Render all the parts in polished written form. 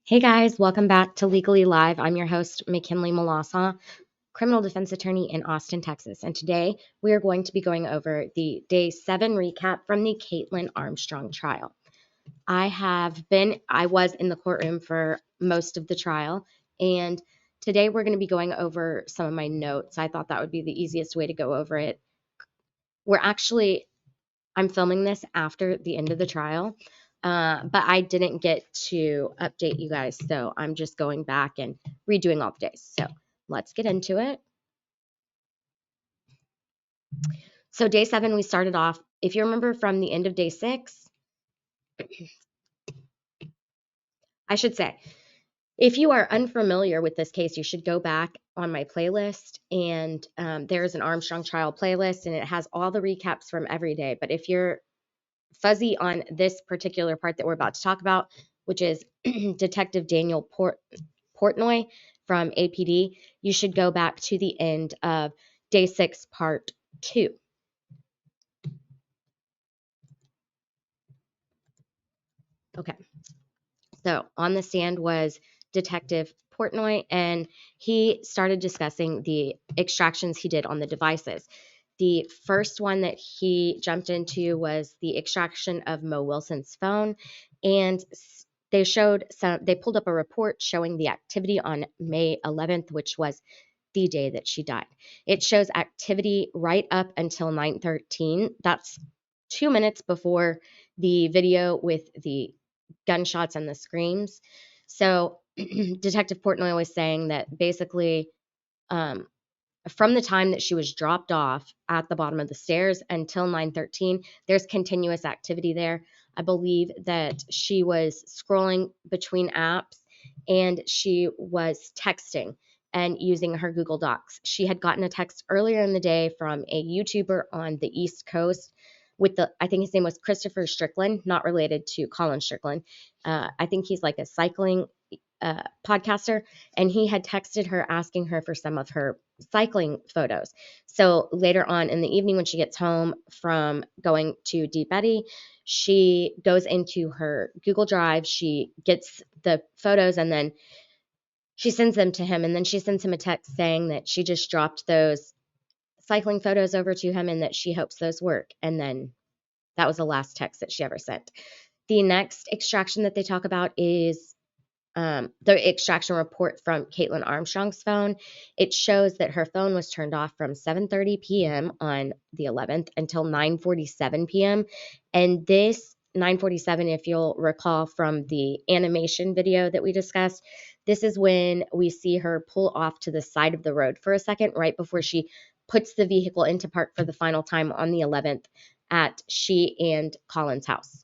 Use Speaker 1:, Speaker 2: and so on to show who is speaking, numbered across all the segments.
Speaker 1: Hey guys, welcome back to Legally Live. I'm your host, McKinley Malasa, criminal defense attorney in Austin, Texas. And today we are going to be going over the day 7 recap from the Kaitlin Armstrong trial. I was in the courtroom for most of the trial, and today we're going to be going over some of my notes. I thought that would be the easiest way to go over it. I'm filming this after the end of the trial, but I didn't get to update you guys, so I'm just going back and redoing all the days. So let's get into it. So day 7, we started off, if you remember from the end of day 6, I should say, if you are unfamiliar with this case, you should go back on my playlist, and there's an Armstrong trial playlist, and it has all the recaps from every day. But if you're fuzzy on this particular part that we're about to talk about, which is Detective Daniel Portnoy from APD, you should go back to the end of day 6, part 2. Okay, so on the stand was Detective Portnoy, and he started discussing the extractions he did on the devices. The first one that he jumped into was the extraction of Mo Wilson's phone, and they pulled up a report showing the activity on May 11th, which was the day that she died. It shows activity right up until 9:13. That's 2 minutes before the video with the gunshots and the screams. So Detective Portnoy was saying that basically, from the time that she was dropped off at the bottom of the stairs until 9:13, there's continuous activity there. I believe that she was scrolling between apps, and she was texting and using her Google Docs. She had gotten a text earlier in the day from a YouTuber on the East Coast I think his name was Christopher Strickland, not related to Colin Strickland. I think he's like a cycling podcaster, and he had texted her asking her for some of her cycling photos. So later on in the evening, when she gets home from going to Deep Eddy, she goes into her Google Drive, she gets the photos, and then she sends them to him. And then she sends him a text saying that she just dropped those cycling photos over to him and that she hopes those work. And then that was the last text that she ever sent. The next extraction that they talk about is the extraction report from Kaitlin Armstrong's phone. It shows that her phone was turned off from 7:30 p.m. on the 11th until 9:47 p.m. And this 9:47, if you'll recall from the animation video that we discussed, this is when we see her pull off to the side of the road for a second, right before she puts the vehicle into park for the final time on the 11th at she and Colin's house.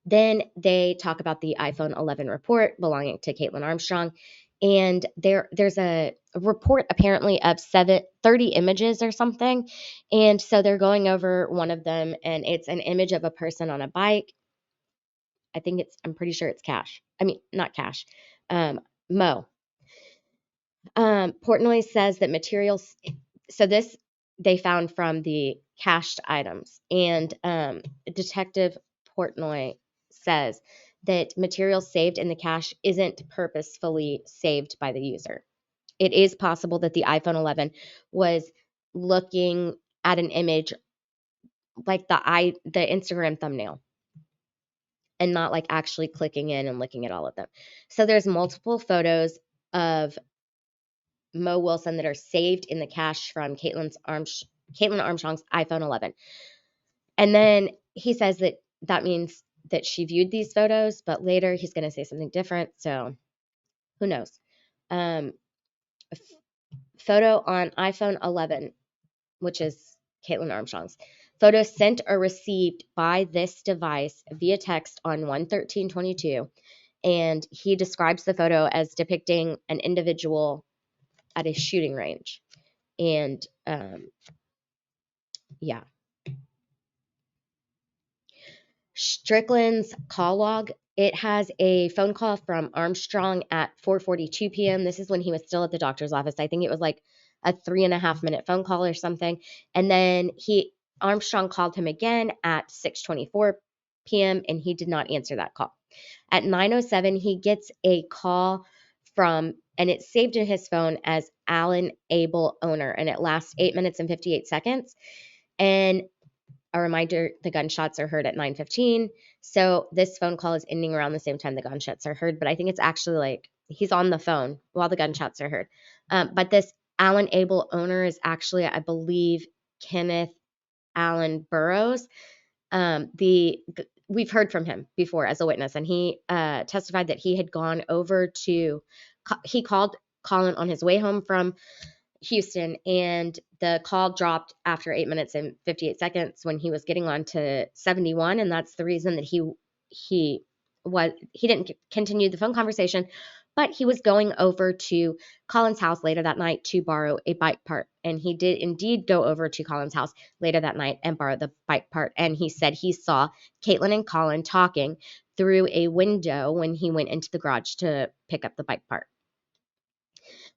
Speaker 1: Then they talk about the iPhone 11 report belonging to Kaitlin Armstrong. And there's a report apparently of 30 images or something. And so they're going over one of them, and it's an image of a person on a bike. I'm pretty sure it's Cash. I mean, not Cash. Mo. Portnoy says that materials, so this they found from the cached items. And Detective Portnoy says that material saved in the cache isn't purposefully saved by the user. It is possible that the iPhone 11 was looking at an image like the Instagram thumbnail, and not like actually clicking in and looking at all of them. So there's multiple photos of Mo Wilson that are saved in the cache from Kaitlin Armstrong's iPhone 11. And then he says that means that she viewed these photos, but later he's going to say something different. So who knows? Photo on iPhone 11, which is Kaitlin Armstrong's. Photos sent or received by this device via text on 1/13/22. And he describes the photo as depicting an individual at a shooting range. And yeah. Strickland's call log, it has a phone call from Armstrong at 4:42 p.m. This is when he was still at the doctor's office. I think it was like a 3.5-minute phone call or something. And then Armstrong called him again at 6:24 p.m. and he did not answer that call. At 9:07, he gets a call from, and it's saved in his phone as Alan Abel owner, and it lasts 8 minutes and 58 seconds. And a reminder, the gunshots are heard at 9:15. So this phone call is ending around the same time the gunshots are heard, but I think it's actually like he's on the phone while the gunshots are heard. But this Alan Abel owner is actually, I believe, Kenneth Allen Burrows. We've heard from him before as a witness, and he testified that he had gone over to, he called Colin on his way home from Houston, and the call dropped after 8 minutes and 58 seconds when he was getting on to 71, and that's the reason that he didn't continue the phone conversation, but he was going over to Colin's house later that night to borrow a bike part, and he did indeed go over to Colin's house later that night and borrow the bike part, and he said he saw Kaitlin and Colin talking through a window when he went into the garage to pick up the bike part.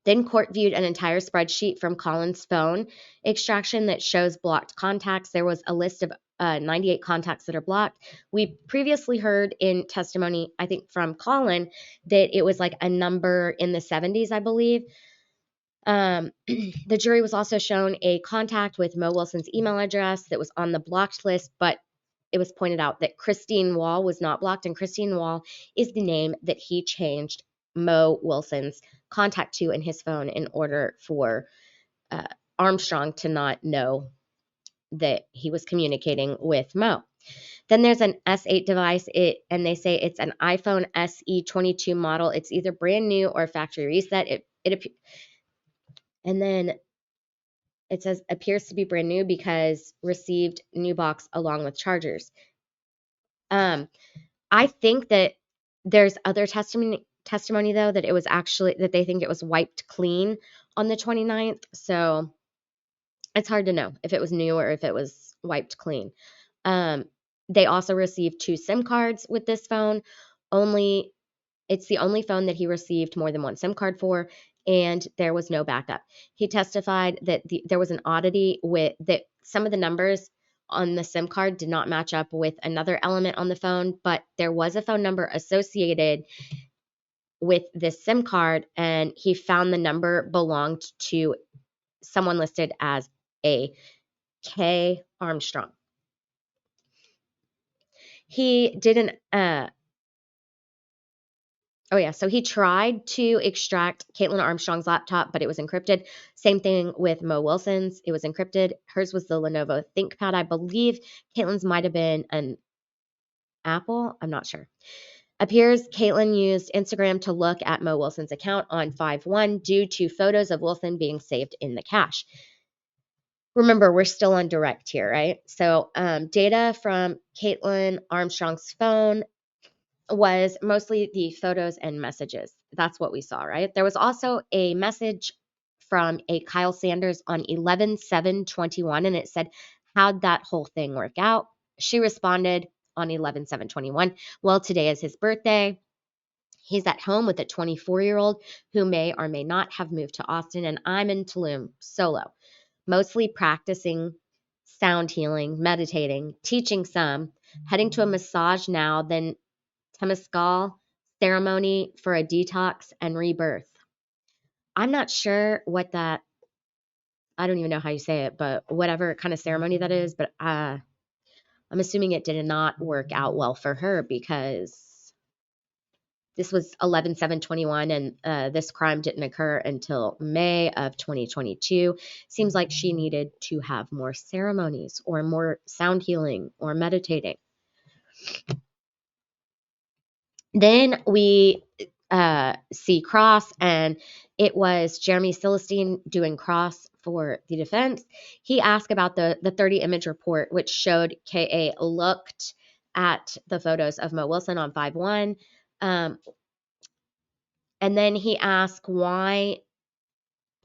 Speaker 1: Then court viewed an entire spreadsheet from Colin's phone extraction that shows blocked contacts. There was a list of 98 contacts that are blocked. We previously heard in testimony, I think from Colin, that it was like a number in the 70s, I believe. The jury was also shown a contact with Mo Wilson's email address that was on the blocked list, but it was pointed out that Christine Wall was not blocked, and Christine Wall is the name that he changed Mo Wilson's contact to in his phone in order for Armstrong to not know that he was communicating with Mo. Then there's an S8 device, and they say it's an iPhone SE22 model. It's either brand new or factory reset. And then it says appears to be brand new because received new box along with chargers. I think that there's other testimony though that it was actually that they think it was wiped clean on the 29th. So it's hard to know if it was new or if it was wiped clean. They also received 2 SIM cards with this phone. It's the only phone that he received more than 1 SIM card for, and there was no backup. He testified that there was an oddity with that some of the numbers on the SIM card did not match up with another element on the phone, but there was a phone number associated with this SIM card, and he found the number belonged to someone listed as a K Armstrong. He did so he tried to extract Kaitlin Armstrong's laptop, but it was encrypted. Same thing with Mo Wilson's. It was encrypted. Hers was the Lenovo ThinkPad. I believe Kaitlin's might have been an Apple. I'm not sure. Appears Kaitlin used Instagram to look at Mo Wilson's account on 5/1 due to photos of Wilson being saved in the cache. Remember, we're still on direct here, right? So data from Kaitlin Armstrong's phone was mostly the photos and messages. That's what we saw, right? There was also a message from a Kyle Sanders on 11/7/21, and it said, how'd that whole thing work out? She responded on 11/7/21, well, today is his birthday. He's at home with a 24-year-old who may or may not have moved to Austin, and I'm in Tulum solo, mostly practicing sound healing, meditating, teaching some, heading to a massage now, then Temescal ceremony for a detox and rebirth. I'm not sure what that, I don't even know how you say it, but whatever kind of ceremony that is, but I'm assuming it did not work out well for her because this was 11/7/21 and this crime didn't occur until May of 2022. Seems like she needed to have more ceremonies or more sound healing or meditating. Then we see cross, and it was Jeremy Celestine doing cross for the defense. He asked about the 30 image report, which showed KA looked at the photos of Mo Wilson on 5/1. And then he asked why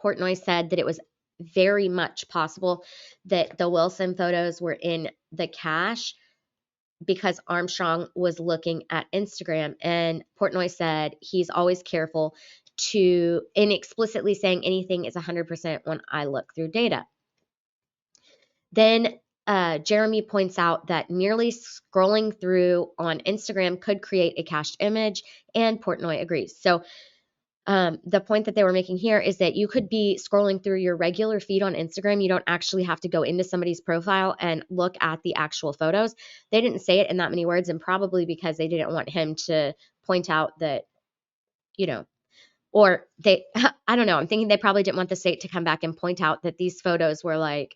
Speaker 1: Portnoy said that it was very much possible that the Wilson photos were in the cache because Armstrong was looking at Instagram, and Portnoy said he's always careful to, in explicitly saying anything is 100% when I look through data. Then Jeremy points out that merely scrolling through on Instagram could create a cached image, and Portnoy agrees. So the point that they were making here is that you could be scrolling through your regular feed on Instagram. You don't actually have to go into somebody's profile and look at the actual photos. They didn't say it in that many words, and probably because they didn't want him to point out that, you know, or they, I don't know. I'm thinking they probably didn't want the state to come back and point out that these photos were like,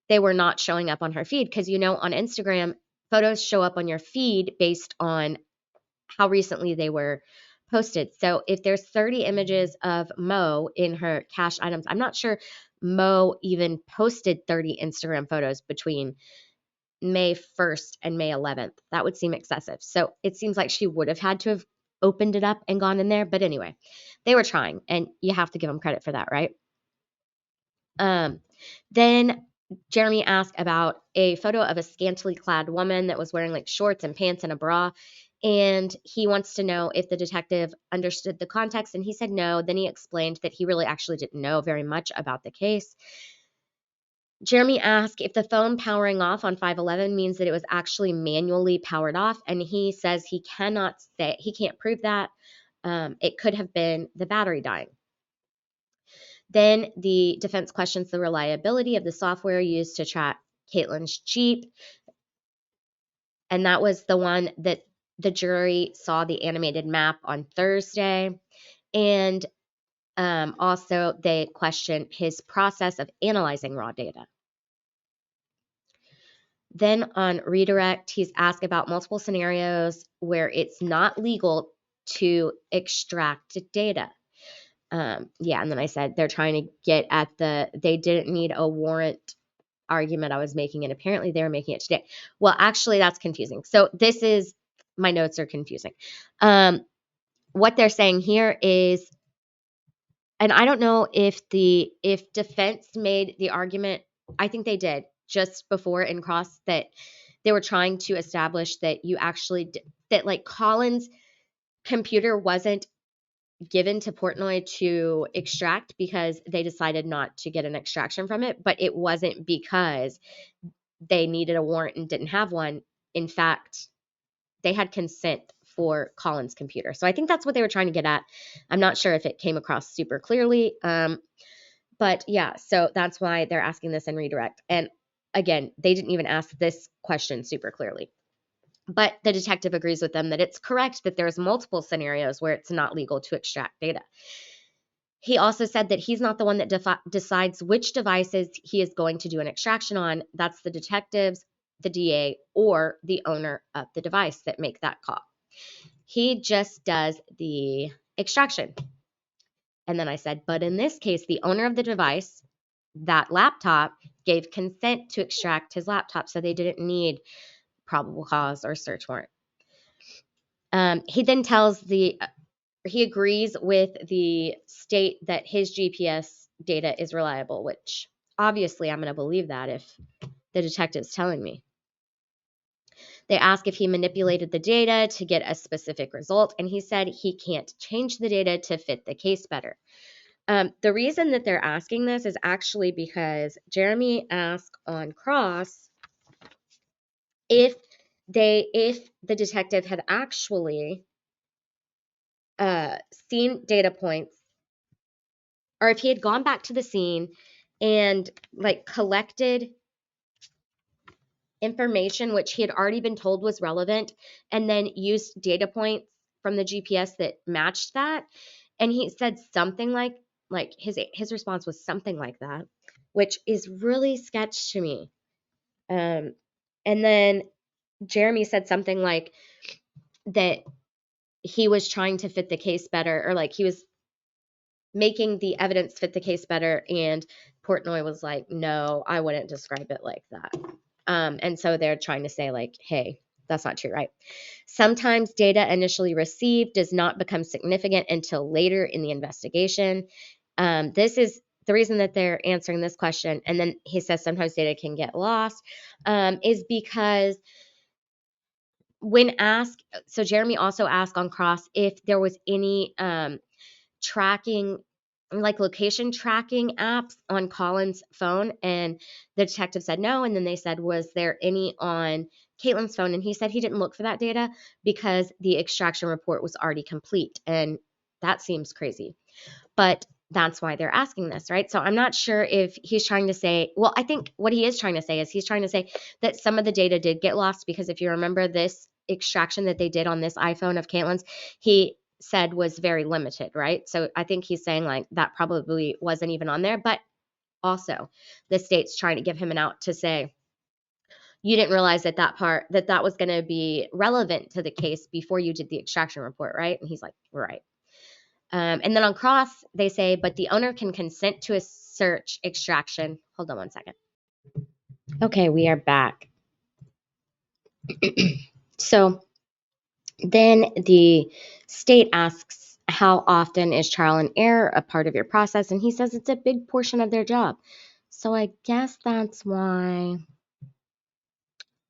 Speaker 1: they were not showing up on her feed. Because, on Instagram, photos show up on your feed based on how recently they were posted. So if there's 30 images of Mo in her cache items, I'm not sure Mo even posted 30 Instagram photos between May 1st and May 11th. That would seem excessive. So it seems like she would have had to have opened it up and gone in there. But anyway, they were trying, and you have to give them credit for that, right? Then Jeremy asked about a photo of a scantily clad woman that was wearing like shorts and pants and a bra. And he wants to know if the detective understood the context. And he said no. Then he explained that he really actually didn't know very much about the case. Jeremy asked if the phone powering off on 511 means that it was actually manually powered off. And he says he can't prove that. It could have been the battery dying. Then the defense questions the reliability of the software used to track Caitlin's Jeep. And that was the one that the jury saw the animated map on Thursday. And also, they questioned his process of analyzing raw data. Then on redirect, he's asked about multiple scenarios where it's not legal to extract data. And then I said they're trying to get at they didn't need a warrant argument I was making, and apparently they were making it today. Well, actually, that's confusing. So my notes are confusing. What they're saying here is, and I don't know if defense made the argument, I think they did just before in cross, that they were trying to establish that you actually that like Colin's computer wasn't given to Portnoy to extract because they decided not to get an extraction from it, but it wasn't because they needed a warrant and didn't have one. In fact, they had consent for Colin's computer. So I think that's what they were trying to get at. I'm not sure if it came across super clearly. But yeah, so that's why they're asking this in redirect. And again, they didn't even ask this question super clearly. But the detective agrees with them that it's correct that there's multiple scenarios where it's not legal to extract data. He also said that he's not the one that decides which devices he is going to do an extraction on. That's the detectives, the DA, or the owner of the device that make that call. He just does the extraction. And then I said, but in this case, the owner of the device, that laptop, gave consent to extract his laptop, so they didn't need probable cause or search warrant. He then he agrees with the state that his GPS data is reliable, which obviously I'm going to believe that if the detective's telling me. They ask if he manipulated the data to get a specific result, and he said he can't change the data to fit the case better. The reason that they're asking this is actually because Jeremy asked on cross if the detective had actually seen data points, or if he had gone back to the scene and like collected information which he had already been told was relevant, and then used data points from the GPS that matched that. And he said something like his response was something like that, which is really sketch to me. And then Jeremy said something like that he was trying to fit the case better, or like he was making the evidence fit the case better, and Portnoy was like, no, I wouldn't describe it like that. And so they're trying to say like, hey, that's not true, right? Sometimes data initially received does not become significant until later in the investigation. This is the reason that they're answering this question. And then he says sometimes data can get lost, is because when asked, so Jeremy also asked on cross if there was any tracking like location tracking apps on Colin's phone? And the detective said no. And then they said, was there any on Caitlin's phone? And he said he didn't look for that data because the extraction report was already complete. And that seems crazy. But that's why they're asking this, right? So I'm not sure if he's trying to say, well, I think what he is trying to say is he's trying to say that some of the data did get lost, because if you remember, this extraction that they did on this iPhone of Caitlin's, he said was very limited, right? So I think he's saying like that probably wasn't even on there. But also the state's trying to give him an out to say, you didn't realize that that was going to be relevant to the case before you did the extraction report, right? And he's like, right. And then on cross, they say, but the owner can consent to a search extraction. Hold on one second. Okay, we are back. So then the state asks, how often is trial and error a part of your process? And he says it's a big portion of their job. So I guess that's why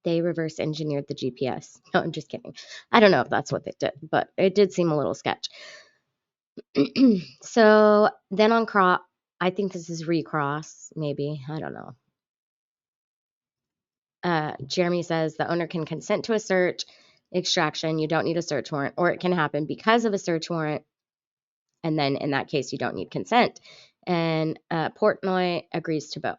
Speaker 1: they reverse engineered the GPS. No, I'm just kidding. I don't know if that's what they did, but it did seem a little sketch. So then on cross, I think this is recross, maybe. I don't know. Jeremy says the owner can consent to a search extraction. You don't need a search warrant, or it can happen because of a search warrant. And then in that case, you don't need consent. And Portnoy agrees to both.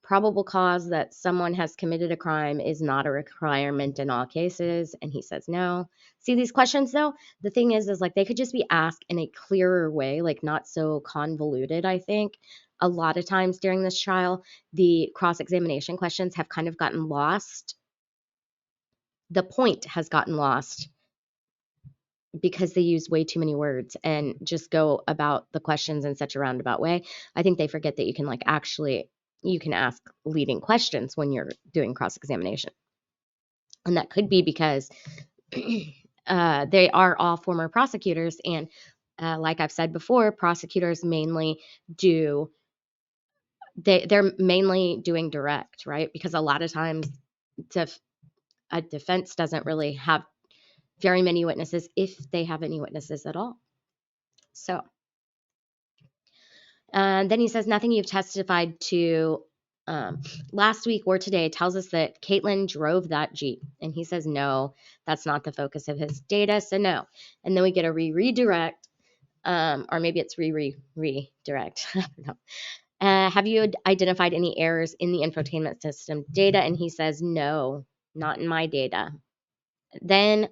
Speaker 1: Probable cause that someone has committed a crime is not a requirement in all cases. And he says no. See, these questions though, the thing is like they could just be asked in a clearer way, like not so convoluted, I think. A lot of times during this trial, the cross-examination questions have kind of gotten lost. The point has gotten lost because they use way too many words and just go about the questions in such a roundabout way. I think they forget that you can you can ask leading questions when you're doing cross-examination. And that could be because they are all former prosecutors. And like I've said before, prosecutors mainly they're mainly doing direct, right? Because a lot of times a defense doesn't really have very many witnesses, if they have any witnesses at all. So then he says, nothing you've testified to last week or today tells us that Kaitlin drove that Jeep. And he says, no, that's not the focus of his data. So no. And then we get a redirect, or maybe it's redirect. I don't know. Have you identified any errors in the infotainment system data? And he says, no, not in my data. Then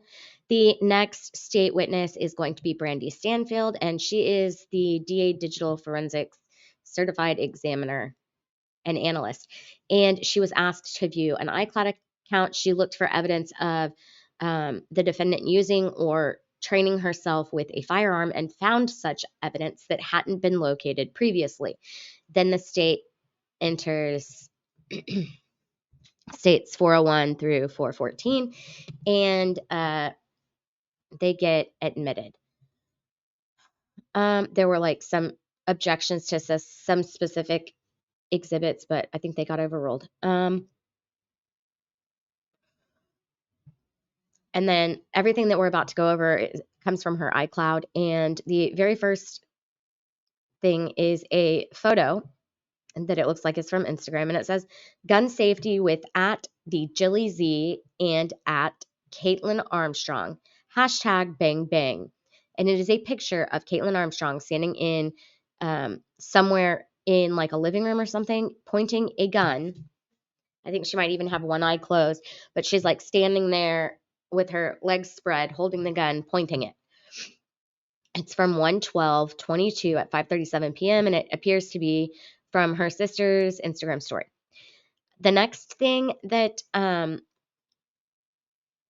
Speaker 1: the next state witness is going to be Brandy Stanfield, and she is the DA Digital Forensics Certified Examiner and Analyst. And she was asked to view an iCloud account. She looked for evidence of the defendant using or training herself with a firearm and found such evidence that hadn't been located previously. Then the state enters states 401 through 414, and they get admitted. There were like some objections to some specific exhibits, but I think they got overruled. And then everything that we're about to go over comes from her iCloud. And the very first thing is a photo that it looks like it's from Instagram. And it says gun safety with at the Jilly Z and at Kaitlin Armstrong. Hashtag bang bang. And it is a picture of Kaitlin Armstrong standing in somewhere in like a living room or something, pointing a gun. I think she might even have one eye closed, but she's like standing there with her legs spread, holding the gun, pointing it. It's from 1/12/22 at 5:37 p.m. and it appears to be from her sister's Instagram story. The next thing that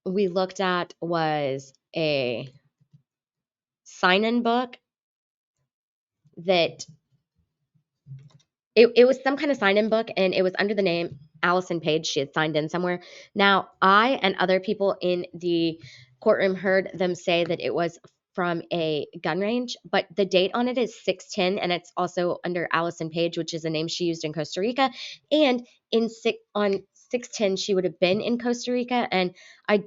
Speaker 1: we looked at was a sign-in book that it was some kind of sign-in book, and it was under the name Allison Page. She had signed in somewhere. Now, I and other people in the courtroom heard them say that it was from a gun range, but the date on it is 6/10, and it's also under Allison Page, which is a name she used in Costa Rica. And on 6/10, she would have been in Costa Rica, and I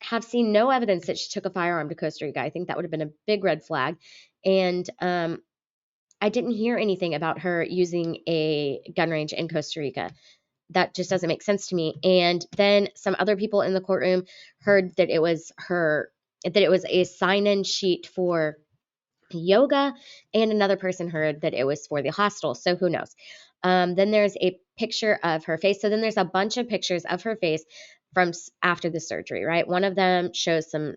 Speaker 1: have seen no evidence that she took a firearm to Costa Rica. I think that would have been a big red flag. And I didn't hear anything about her using a gun range in Costa Rica. That just doesn't make sense to me. And then some other people in the courtroom heard that it was a sign-in sheet for yoga, and another person heard that it was for the hostel. So who knows? Then there's a picture of her face. So then there's a bunch of pictures of her face from after the surgery, right? One of them shows some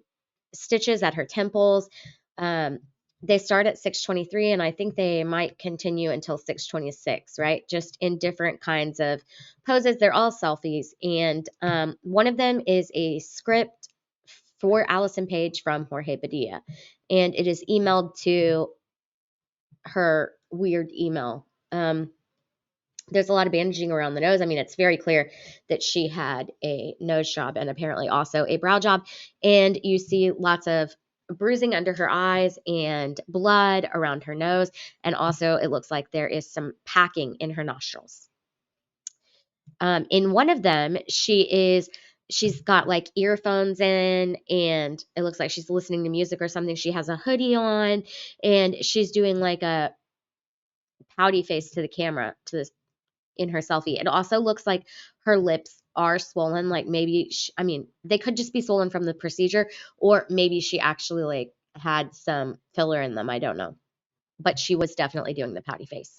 Speaker 1: stitches at her temples. Um, they start at 6:23, and I think they might continue until 6:26, right? Just in different kinds of poses. They're all selfies, and one of them is a script for Allison Page from Jorge Padilla, and it is emailed to her weird email. There's a lot of bandaging around the nose. I mean, it's very clear that she had a nose job and apparently also a brow job. And you see lots of bruising under her eyes and blood around her nose. And also, it looks like there is some packing in her nostrils. In one of them, she's got like earphones in, and it looks like she's listening to music or something. She has a hoodie on, and she's doing like a pouty face to the camera in her selfie. It also looks like her lips are swollen, like maybe I mean, they could just be swollen from the procedure, or maybe she actually like had some filler in them. I don't know, but she was definitely doing the pouty face.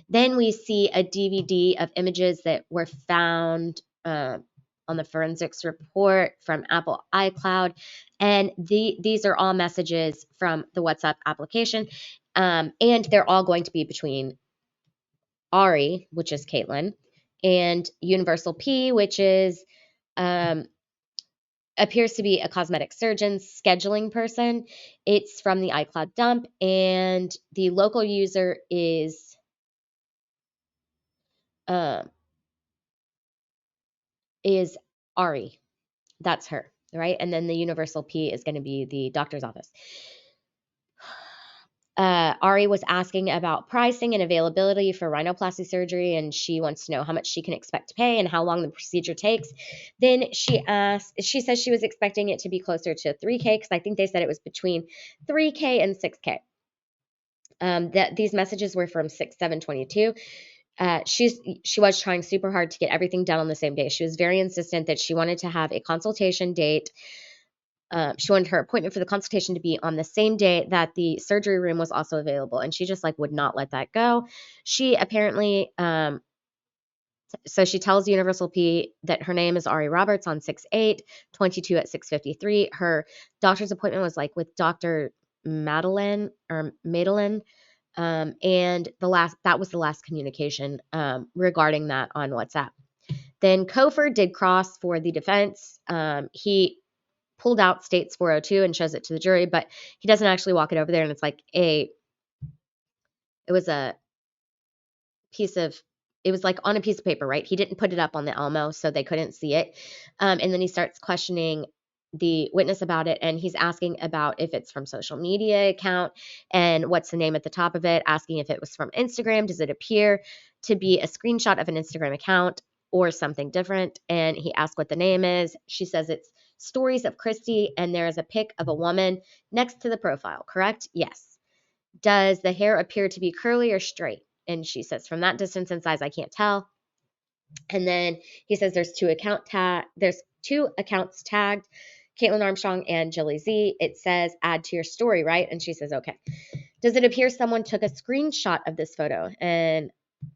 Speaker 1: Then we see a DVD of images that were found on the forensics report from Apple iCloud, and these are all messages from the WhatsApp application, and they're all going to be between Ari, which is Kaitlin, and Universal P, which is appears to be a cosmetic surgeon scheduling person. It's from the iCloud dump, and the local user um, is Ari. That's her, right? And then the Universal P is going to be the doctor's office. Ari was asking about pricing and availability for rhinoplasty surgery, and she wants to know how much she can expect to pay and how long the procedure takes. Then she says she was expecting it to be closer to 3K, because I think they said it was between 3K and 6K. That these messages were from 6/7/22. She was trying super hard to get everything done on the same day. She was very insistent that she wanted to have a consultation date. She wanted her appointment for the consultation to be on the same day that the surgery room was also available, and she just like would not let that go. She apparently, so she tells Universal P that her name is Ari Roberts on 6/8/22 at 6:53. Her doctor's appointment was like with Dr. Madeline, and that was the last communication regarding that on WhatsApp. Then Kofor did cross for the defense. He pulled out states 402 and shows it to the jury, but he doesn't actually walk it over there. And it's like it was a piece of, it was like on a piece of paper, right? He didn't put it up on the Elmo, so they couldn't see it. And then he starts questioning the witness about it, and he's asking about if it's from social media account and what's the name at the top of it, asking if it was from Instagram. Does it appear to be a screenshot of an Instagram account or something different? And he asked what the name is. She says it's Stories of Christy, and there is a pic of a woman next to the profile, correct? Yes. Does the hair appear to be curly or straight? And she says, from that distance and size, I can't tell. And then he says there's two accounts tagged, Kaitlin Armstrong and Jilly Z. It says add to your story, right? And she says, okay. Does it appear someone took a screenshot of this photo? And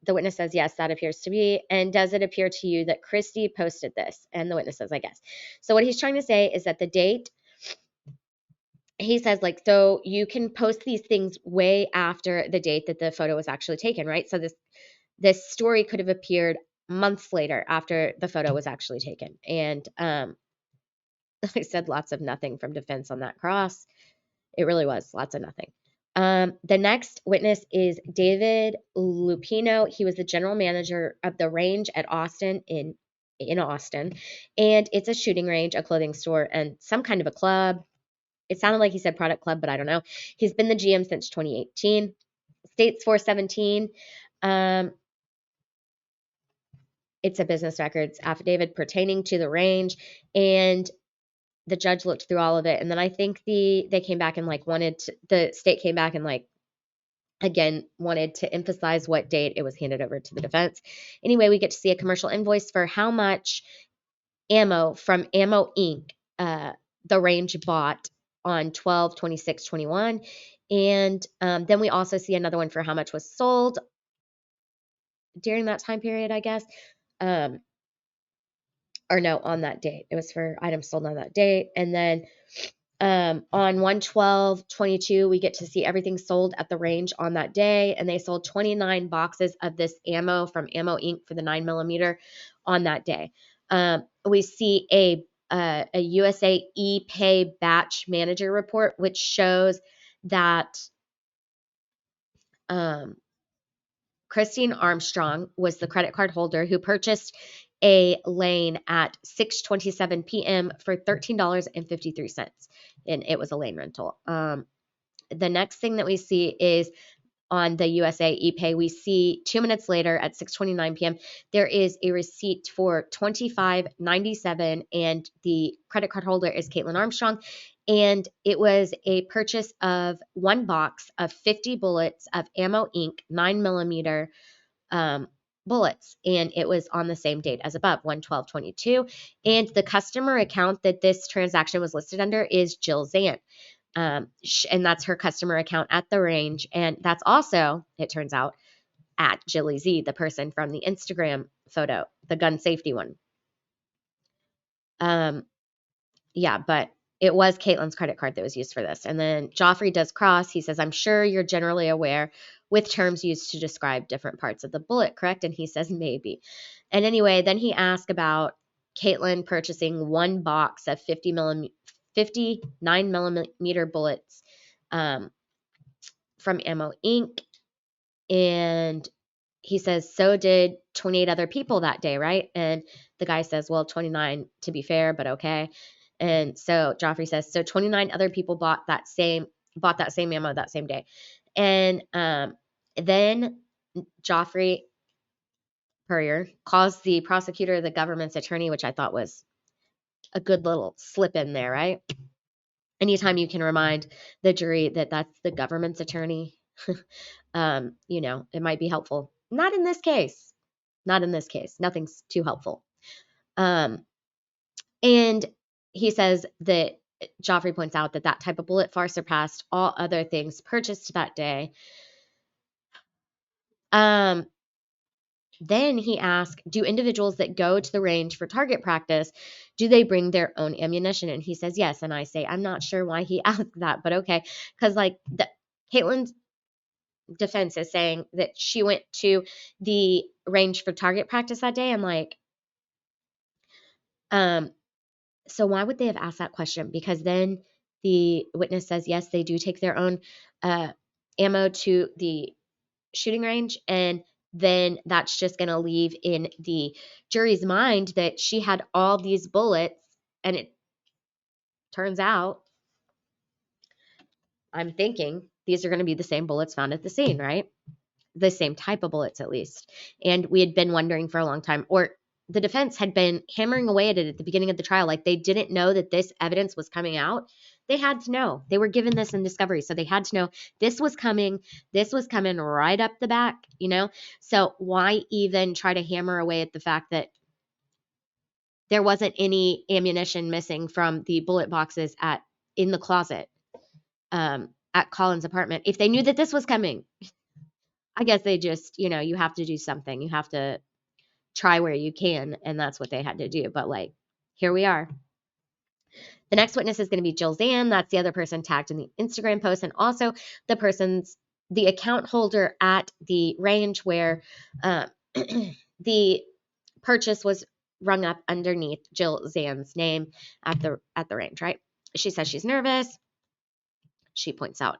Speaker 1: the witness says, yes, that appears to be. And does it appear to you that Christy posted this? And the witness says, I guess. So what he's trying to say is that the date, he says, like, so you can post these things way after the date that the photo was actually taken, right? So this story could have appeared months later after the photo was actually taken. And I said lots of nothing from defense on that cross. It really was lots of nothing. The next witness is David Lupino. He was the general manager of the range at Austin in Austin. And it's a shooting range, a clothing store, and some kind of a club. It sounded like he said product club, but I don't know. He's been the GM since 2018. States 417. It's a business records affidavit pertaining to the range. And the judge looked through all of it, and then I think they came back and like the state came back and like again wanted to emphasize what date it was handed over to the defense. Anyway, we get to see a commercial invoice for how much ammo from Ammo Inc. The range bought on 12/26/21, and then we also see another one for how much was sold during that time period, I guess. Um, or no, on that date. It was for items sold on that date. And then on 1/12/22, we get to see everything sold at the range on that day. And they sold 29 boxes of this ammo from Ammo Inc. for the 9mm on that day. We see a USA ePay batch manager report, which shows that Kaitlin Armstrong was the credit card holder who purchased a lane at 6:27 p.m. for $13.53, and it was a lane rental. The next thing that we see is on the USA ePay, we see 2 minutes later at 6:29 p.m. there is a receipt for $25.97, and the credit card holder is Kaitlin Armstrong. And it was a purchase of one box of 50 bullets of Ammo Inc. 9mm bullets, and it was on the same date as above, 1/12/22. And the customer account that this transaction was listed under is Jill Zan. And that's her customer account at the range. And that's also, it turns out, at Jilly Z, the person from the Instagram photo, the gun safety one. Yeah, but it was Caitlin's credit card that was used for this. And then Joffrey does cross. He says, I'm sure you're generally aware with terms used to describe different parts of the bullet, correct? And he says, maybe. And anyway, then he asked about Kaitlin purchasing one box of 59mm bullets from Ammo Inc. And he says, so did 28 other people that day, right? And the guy says, well, 29 to be fair, but okay. And so Joffrey says, so 29 other people bought that same ammo that same day. And then Joffrey Purrier calls the prosecutor the government's attorney, which I thought was a good little slip in there, right? Anytime you can remind the jury that that's the government's attorney, it might be helpful. Not in this case. Not in this case. Nothing's too helpful. And he says that Joffrey points out that that type of bullet far surpassed all other things purchased that day. Then he asked, do individuals that go to the range for target practice, do they bring their own ammunition? And he says yes. And I say, I'm not sure why he asked that, but okay. Because Caitlin's defense is saying that she went to the range for target practice that day. I'm like, so why would they have asked that question? Because then the witness says, yes, they do take their own ammo to the shooting range. And then that's just going to leave in the jury's mind that she had all these bullets. And it turns out, I'm thinking, these are going to be the same bullets found at the scene, right? The same type of bullets, at least. And we had been wondering for a long time, or the defense had been hammering away at it at the beginning of the trial. Like they didn't know that this evidence was coming out. They had to know. They were given this in discovery. So they had to know this was coming. This was coming right up the back, So why even try to hammer away at the fact that there wasn't any ammunition missing from the bullet boxes in the closet at Colin's apartment if they knew that this was coming? I guess they just, you have to do something. You have to try where you can, and that's what they had to do. But here we are. The next witness is going to be Jill Zan. That's the other person tagged in the Instagram post, and also the account holder at the range where the purchase was rung up underneath Jill Zan's name at the range, right? She says she's nervous. She points out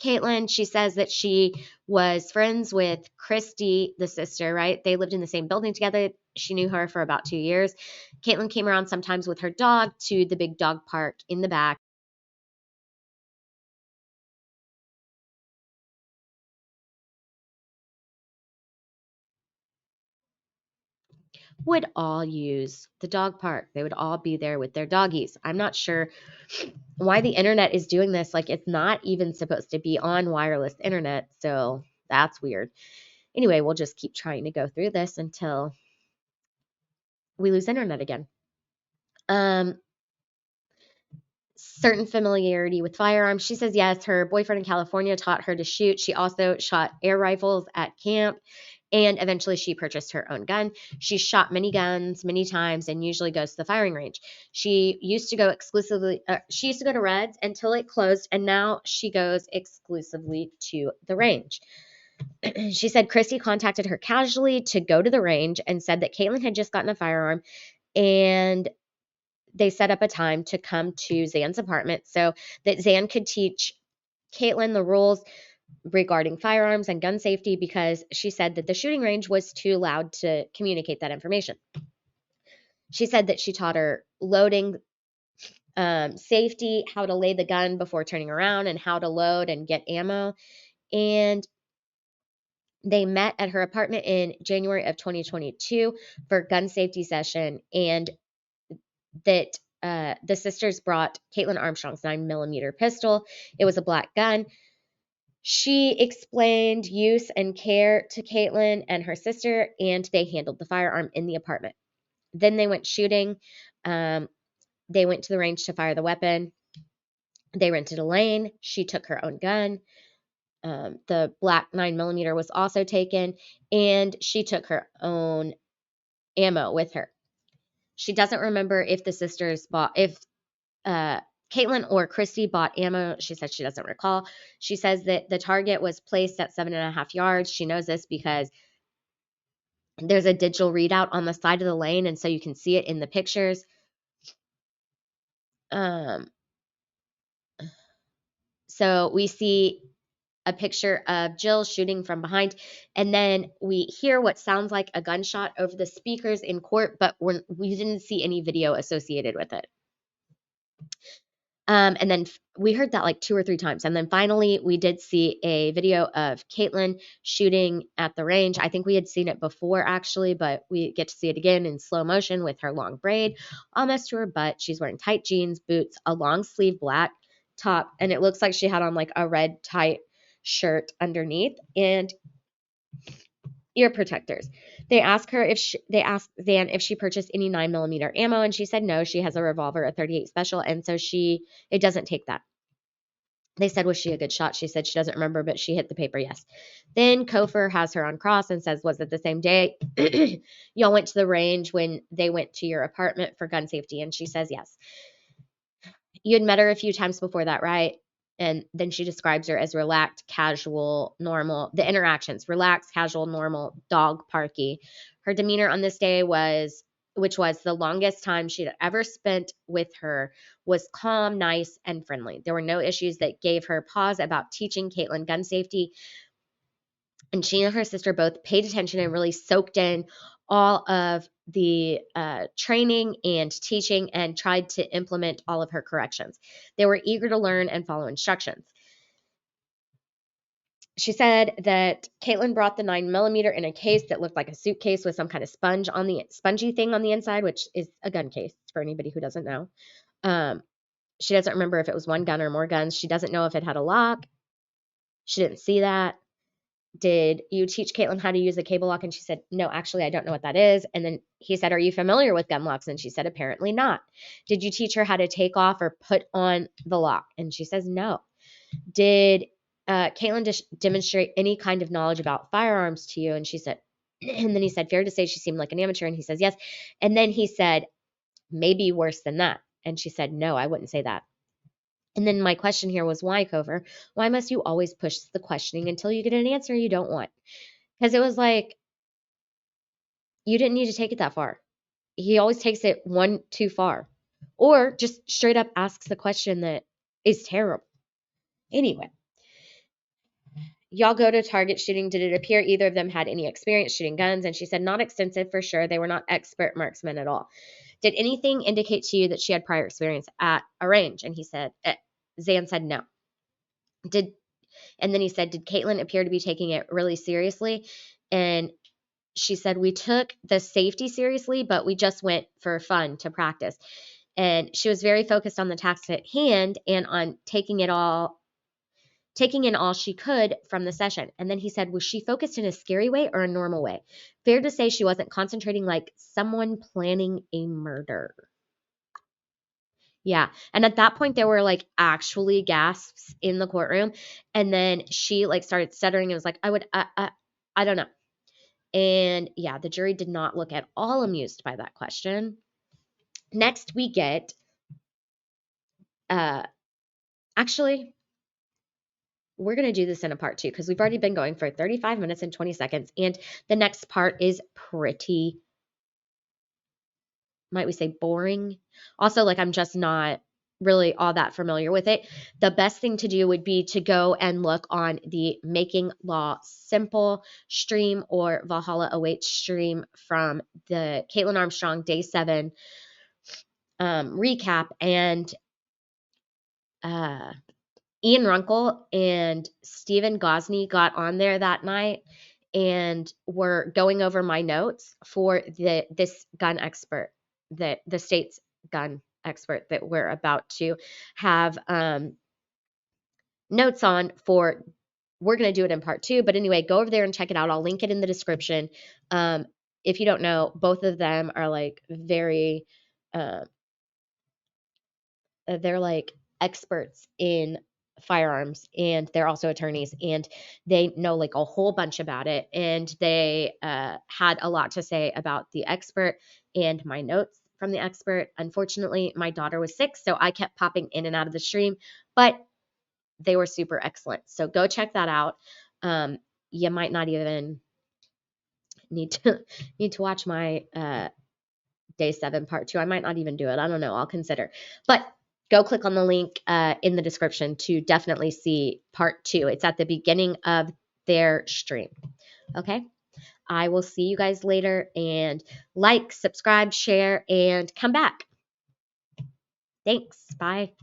Speaker 1: Kaitlin. She says that she was friends with Christy, the sister, right? They lived in the same building together. She knew her for about 2 years. Kaitlin came around sometimes with her dog to the big dog park in the back. would all use the dog park. They would all be there with their doggies. I'm not sure why the internet is doing this. Like, it's not even supposed to be on wireless internet, so that's weird. Anyway, we'll just keep trying to go through this until we lose internet again. Certain familiarity with firearms. She says yes, her boyfriend in California taught her to shoot. She also shot air rifles at camp, and eventually she purchased her own gun. She shot many guns many times and usually goes to the firing range. She used to go to Reds until it closed, and now she goes exclusively to the range. She said Christy contacted her casually to go to the range and said that Kaitlin had just gotten a firearm, and they set up a time to come to Zan's apartment so that Zan could teach Kaitlin the rules regarding firearms and gun safety, because she said that the shooting range was too loud to communicate that information. She said that she taught her loading, safety, how to lay the gun before turning around, and how to load and get ammo. And they met at her apartment in January of 2022 for a gun safety session, and that the sisters brought Kaitlin Armstrong's 9mm pistol. It was a black gun. She explained use and care to Kaitlin and her sister, and they handled the firearm in the apartment. Then they went shooting. They went to the range to fire the weapon. They rented a lane. She took her own gun. The black 9mm was also taken, and she took her own ammo with her. She doesn't remember if the sisters if Kaitlin or Christy bought ammo. She said she doesn't recall. She says that the target was placed at 7.5 yards. She knows this because there's a digital readout on the side of the lane, and so you can see it in the pictures. So we see a picture of Jill shooting from behind, and then we hear what sounds like a gunshot over the speakers in court, but we didn't see any video associated with it. And then we heard that like 2 or 3 times. And then finally, we did see a video of Kaitlin shooting at the range. I think we had seen it before, actually, but we get to see it again in slow motion with her long braid almost to her butt. She's wearing tight jeans, boots, a long sleeve black top, and it looks like she had on like a red tight shirt underneath, and ear protectors. They asked Zan if she purchased any 9mm ammo, and she said no. She has a revolver, a 38 special, and so it doesn't take that. They said, was she a good shot? She said she doesn't remember, but she hit the paper, yes. Then Kofor has her on cross and says, was it the same day y'all went to the range when they went to your apartment for gun safety? And she says, yes. You had met her a few times before that, right? And then she describes her as relaxed, casual, normal. The interactions, relaxed, casual, normal, dog parky. Her demeanor on this day which was the longest time she'd ever spent with her, was calm, nice, and friendly. There were no issues that gave her pause about teaching Kaitlin gun safety. And she and her sister both paid attention and really soaked in all of the training and teaching and tried to implement all of her corrections. They were eager to learn and follow instructions. She said that Kaitlin brought the 9mm in a case that looked like a suitcase with some kind of spongy thing on the inside, which is a gun case for anybody who doesn't know. She doesn't remember if it was one gun or more guns. She doesn't know if it had a lock. She didn't see that. Did you teach Kaitlin how to use a cable lock? And she said, no, actually, I don't know what that is. And then he said, are you familiar with gun locks? And she said, apparently not. Did you teach her how to take off or put on the lock? And she says, no. Did Kaitlin demonstrate any kind of knowledge about firearms to you? And she said, and then he said, fair to say she seemed like an amateur. And he says, yes. And then he said, maybe worse than that. And she said, no, I wouldn't say that. And then my question here was, why, Kofor? Why must you always push the questioning until you get an answer you don't want? Because it was like, you didn't need to take it that far. He always takes it one too far. Or just straight up asks the question that is terrible. Anyway, y'all go to target shooting. Did it appear either of them had any experience shooting guns? And she said, not extensive for sure. They were not expert marksmen at all. Did anything indicate to you that she had prior experience at a range? And he said, Zan said no. And then he said, did Kaitlin appear to be taking it really seriously? And she said, we took the safety seriously, but we just went for fun to practice. And she was very focused on the task at hand and on taking in all she could from the session. And then he said, was she focused in a scary way or a normal way? Fair to say she wasn't concentrating like someone planning a murder. Yeah. And at that point, there were like actually gasps in the courtroom. And then she like started stuttering and was like, I don't know. And yeah, the jury did not look at all amused by that question. Next, we get, actually, we're going to do this in a part 2 because we've already been going for 35 minutes and 20 seconds. And the next part is pretty, might we say, boring. Also, like, I'm just not really all that familiar with it. The best thing to do would be to go and look on the Making Law Simple stream or Valhalla Awaits stream from the Kaitlin Armstrong Day 7 recap. And Ian Runkle and Stephen Gosney got on there that night and were going over my notes for this gun expert, that the state's gun expert that we're about to have notes on for. We're going to do it in part 2, but anyway, go over there and check it out. I'll link it in the description. If you don't know, both of them are like very they're like experts in firearms, and they're also attorneys, and they know like a whole bunch about it, and they had a lot to say about the expert and my notes from the expert. Unfortunately, my daughter was sick, so I kept popping in and out of the stream, but they were super excellent. So go check that out. You might not even need to watch my Day 7 part 2. I might not even do it. I don't know. I'll consider. But go click on the link in the description to definitely see part 2. It's at the beginning of their stream. Okay. I will see you guys later, and like, subscribe, share, and come back. Thanks. Bye.